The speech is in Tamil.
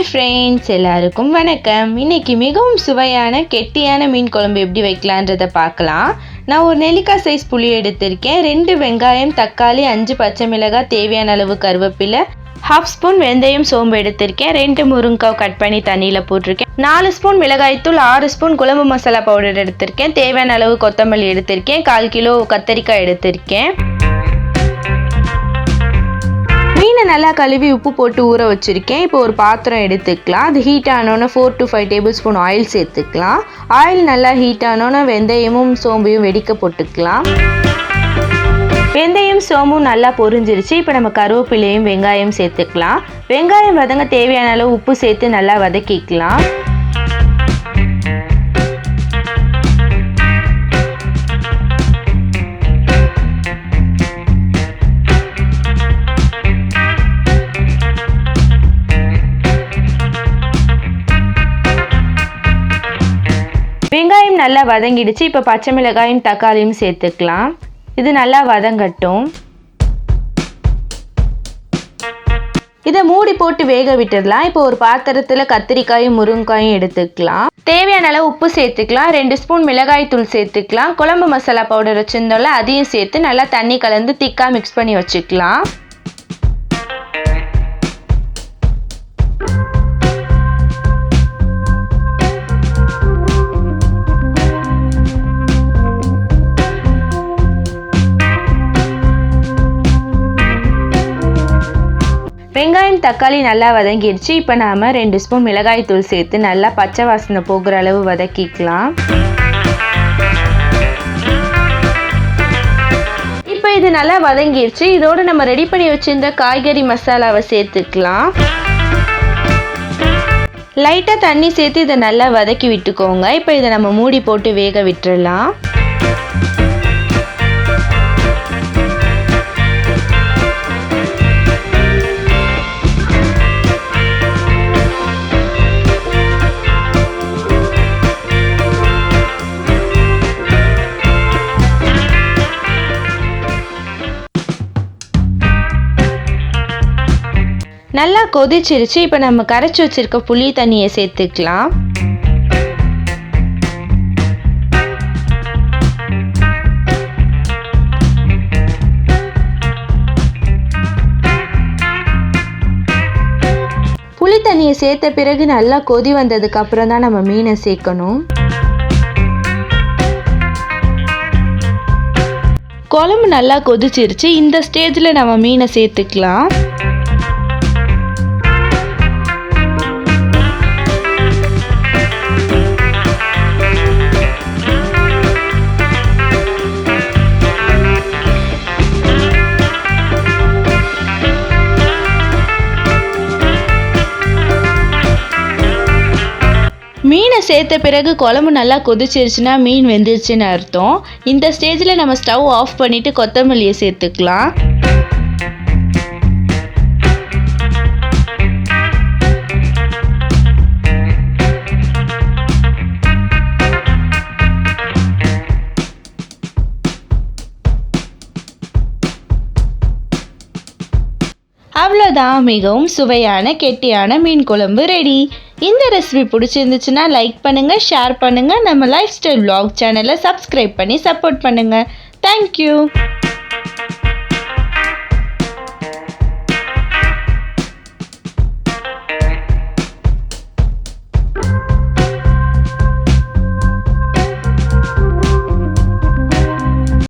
ஃப்ரெண்ட்ஸ், எல்லாருக்கும் வணக்கம். இன்னைக்கு மிகவும் சுவையான கெட்டியான மீன் குழம்பு எப்படி வைக்கலான்றதை பார்க்கலாம். நான் ஒரு நெல்லிக்காய் சைஸ் புளி எடுத்திருக்கேன். 2 வெங்காயம், தக்காளி, 5 பச்சை மிளகாய், தேவையான அளவு கருவேப்பிலை, 1/2 ஸ்பூன் வெந்தயம், சோம்பு எடுத்திருக்கேன். 2 முருங்கைக்காய் கட் பண்ணி தண்ணியில் போட்டிருக்கேன். 4 ஸ்பூன் மிளகாய்த்தூள், 6 ஸ்பூன் குழம்பு மசாலா பவுடர் எடுத்திருக்கேன். தேவையான அளவு கொத்தமல்லி எடுத்திருக்கேன். 1/4 கிலோ கத்தரிக்காய் எடுத்திருக்கேன். மீனை நல்லா கழுவி உப்பு போட்டு ஊற வச்சுருக்கேன். இப்போ ஒரு பாத்திரம் எடுத்துக்கலாம். அது ஹீட் ஆனோன்னே 4 to 5 டேபிள் ஸ்பூன் ஆயில் சேர்த்துக்கலாம். ஆயில் நல்லா ஹீட் ஆனோன்னே வெந்தயமும் சோம்பையும் வெடிக்க போட்டுக்கலாம். வெந்தயம் சோம்பும் நல்லா பொரிஞ்சிருச்சு. இப்போ நம்ம கருவேப்பிலையும் வெங்காயம் சேர்த்துக்கலாம். வெங்காயம் வதங்க தேவையான அளவு உப்பு சேர்த்து நல்லா வதக்கிக்கலாம். வெங்காயம் நல்லா வதங்கிடுச்சு. இப்போ பச்சை மிளகாயும் தக்காளியும் சேர்த்துக்கலாம். இது நல்லா வதங்கட்டும். இதை மூடி போட்டு வேக விட்டுடலாம். இப்போ ஒரு பாத்திரத்தில் கத்திரிக்காயும் முருங்கைக்காயும் எடுத்துக்கலாம். தேவையான அளவு உப்பு சேர்த்துக்கலாம். 2 ஸ்பூன் மிளகாய் தூள் சேர்த்துக்கலாம். குழம்பு மசாலா பவுடர் வச்சுருந்தோம்ல, அதையும் சேர்த்து நல்லா தண்ணி கலந்து திக்காக மிக்ஸ் பண்ணி வச்சுக்கலாம். வெங்காயம் தக்காளி நல்லா வதங்கிடுச்சு. இப்போ நாம் 2 ஸ்பூன் மிளகாய் தூள் சேர்த்து நல்லா பச்சை வாசனை போகிற அளவு வதக்கிக்கலாம். இப்போ இது நல்லா வதங்கிடுச்சு. இதோடு நம்ம ரெடி பண்ணி வச்சிருந்த காய்கறி மசாலாவை சேர்த்துக்கலாம். லைட்டாக தண்ணி சேர்த்து இதை நல்லா வதக்கி விட்டுக்கோங்க. இப்போ இதை நம்ம மூடி போட்டு வேக விட்டுறலாம். நல்லா கொதிச்சிருச்சு. இப்போ நம்ம கரைச்சி வச்சிருக்க புளி தண்ணியை சேர்த்துக்கலாம். புளி தண்ணியை சேர்த்த பிறகு நல்லா கொதி வந்ததுக்கு அப்புறம் தான் நம்ம மீனை சேர்க்கணும். குழம்பு நல்லா கொதிச்சிருச்சு. இந்த ஸ்டேஜில் நம்ம மீனை சேர்த்துக்கலாம். மீனை சேர்த்த பிறகு குழம்பு நல்லா கொதிச்சிருச்சுன்னா மீன் வெந்துருச்சுன்னு அர்த்தம். இந்த ஸ்டேஜில் நம்ம ஸ்டவ் ஆஃப் பண்ணிவிட்டு கொத்தமல்லியை சேர்த்துக்கலாம். அவ்வளோதான், மிகவும் சுவையான கெட்டியான மீன் குழம்பு ரெடி. இந்த ரெசிபி பிடிச்சிருந்துச்சுன்னா லைக் பண்ணுங்கள், ஷேர் பண்ணுங்கள். நம்ம லைஃப் ஸ்டைல் vlog சேனலை சப்ஸ்கிரைப் பண்ணி சப்போர்ட் பண்ணுங்கள். தேங்க்யூ.